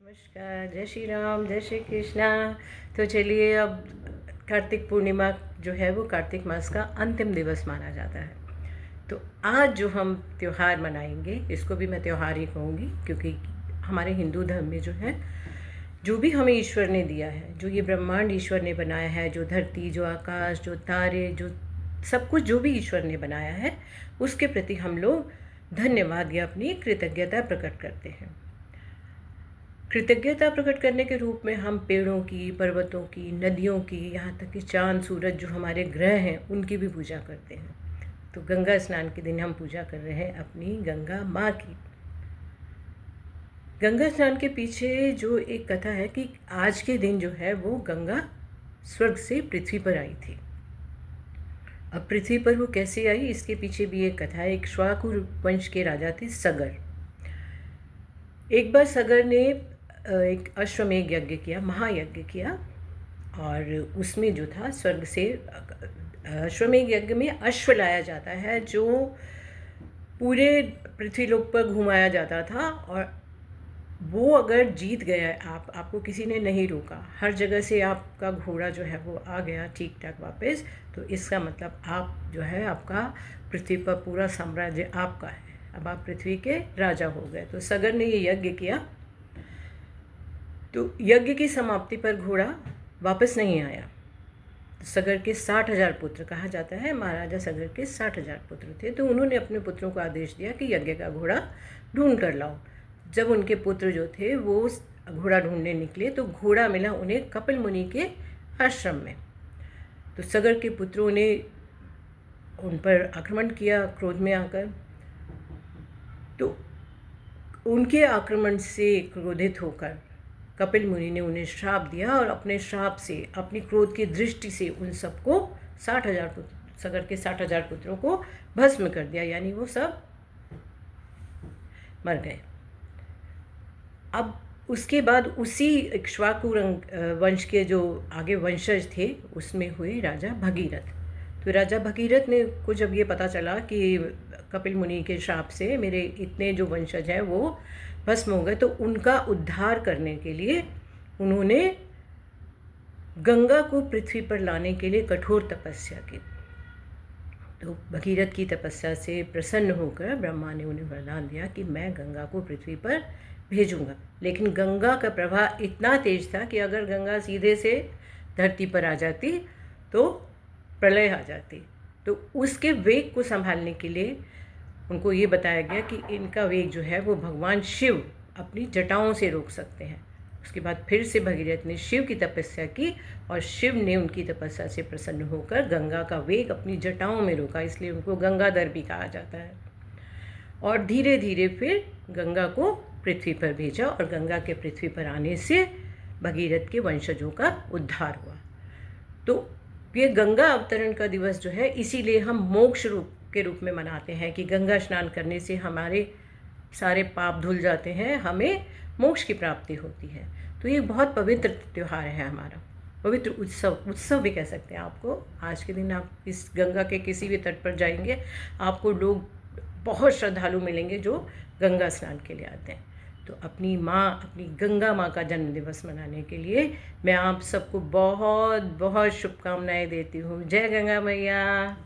नमस्कार, जय श्री राम, जय श्री कृष्णा। तो चलिए, अब कार्तिक पूर्णिमा जो है वो कार्तिक मास का अंतिम दिवस माना जाता है। तो आज जो हम त्यौहार मनाएंगे, इसको भी मैं त्यौहार ही कहूँगी, क्योंकि हमारे हिंदू धर्म में जो है, जो भी हमें ईश्वर ने दिया है, जो ये ब्रह्मांड ईश्वर ने बनाया है, जो धरती, जो आकाश, जो तारे, जो सब कुछ जो भी ईश्वर ने बनाया है, उसके प्रति हम लोग धन्यवाद या अपनी कृतज्ञता प्रकट करते हैं। कृतज्ञता प्रकट करने के रूप में हम पेड़ों की, पर्वतों की, नदियों की, यहाँ तक कि चाँद सूरज जो हमारे ग्रह हैं उनकी भी पूजा करते हैं। तो गंगा स्नान के दिन हम पूजा कर रहे हैं अपनी गंगा माँ की। गंगा स्नान के पीछे जो एक कथा है कि आज के दिन जो है वो गंगा स्वर्ग से पृथ्वी पर आई थी। अब पृथ्वी पर वो कैसे आई, इसके पीछे भी एक कथा है। एक इक्ष्वाकु वंश के राजा थे सगर। एक बार सगर ने एक अश्वमेध यज्ञ किया, महायज्ञ किया, और उसमें जो था स्वर्ग से अश्वमेध यज्ञ में अश्व लाया जाता है, जो पूरे पृथ्वीलोक पर घुमाया जाता था। और वो अगर जीत गया, आपको किसी ने नहीं रोका, हर जगह से आपका घोड़ा जो है वो आ गया ठीक ठाक वापस, तो इसका मतलब आप जो है, आपका पृथ्वी पर पूरा साम्राज्य आपका है, अब आप पृथ्वी के राजा हो गए। तो सगर ने ये यज्ञ किया। तो यज्ञ की समाप्ति पर घोड़ा वापस नहीं आया। तो सगर के 60,000 पुत्र, कहा जाता है महाराजा सगर के 60,000 पुत्र थे, तो उन्होंने अपने पुत्रों को आदेश दिया कि यज्ञ का घोड़ा ढूंढ कर लाओ। जब उनके पुत्र जो थे वो घोड़ा ढूंढने निकले, तो घोड़ा मिला उन्हें कपिल मुनि के आश्रम में। तो सगर के पुत्रों ने उन पर आक्रमण किया क्रोध में आकर। तो उनके आक्रमण से क्रोधित होकर कपिल मुनि ने उन्हें श्राप दिया, और अपने श्राप से, अपनी क्रोध की दृष्टि से उन सबको 60,000 पुत्र, सगर के 60,000 पुत्रों को भस्म कर दिया, यानी वो सब मर गए। अब उसके बाद उसी इक्ष्वाकु वंश के जो आगे वंशज थे, उसमें हुए राजा भगीरथ। तो राजा भगीरथ ने को जब ये पता चला कि कपिल मुनि के श्राप से मेरे इतने जो वंशज हैं वो भस्म हो गए, तो उनका उद्धार करने के लिए उन्होंने गंगा को पृथ्वी पर लाने के लिए कठोर तपस्या की। तो भगीरथ की तपस्या से प्रसन्न होकर ब्रह्मा ने उन्हें वरदान दिया कि मैं गंगा को पृथ्वी पर भेजूंगा। लेकिन गंगा का प्रवाह इतना तेज था कि अगर गंगा सीधे से धरती पर आ जाती तो प्रलय आ जाती। तो उसके वेग को संभालने के लिए उनको ये बताया गया कि इनका वेग जो है वो भगवान शिव अपनी जटाओं से रोक सकते हैं। उसके बाद फिर से भगीरथ ने शिव की तपस्या की, और शिव ने उनकी तपस्या से प्रसन्न होकर गंगा का वेग अपनी जटाओं में रोका, इसलिए उनको गंगाधर भी कहा जाता है। और धीरे धीरे फिर गंगा को पृथ्वी पर भेजा, और गंगा के पृथ्वी पर आने से भगीरथ के वंशजों का उद्धार हुआ। तो ये गंगा अवतरण का दिवस जो है, इसीलिए हम मोक्ष रूप के रूप में मनाते हैं कि गंगा स्नान करने से हमारे सारे पाप धुल जाते हैं, हमें मोक्ष की प्राप्ति होती है। तो ये बहुत पवित्र त्यौहार है हमारा, पवित्र उत्सव भी कह सकते हैं आपको। आज के दिन आप इस गंगा के किसी भी तट पर जाएंगे, आपको लोग बहुत श्रद्धालु मिलेंगे जो गंगा स्नान के लिए आते हैं। तो अपनी माँ, अपनी गंगा माँ का जन्मदिवस मनाने के लिए मैं आप सबको बहुत बहुत शुभकामनाएं देती हूँ। जय गंगा मैया।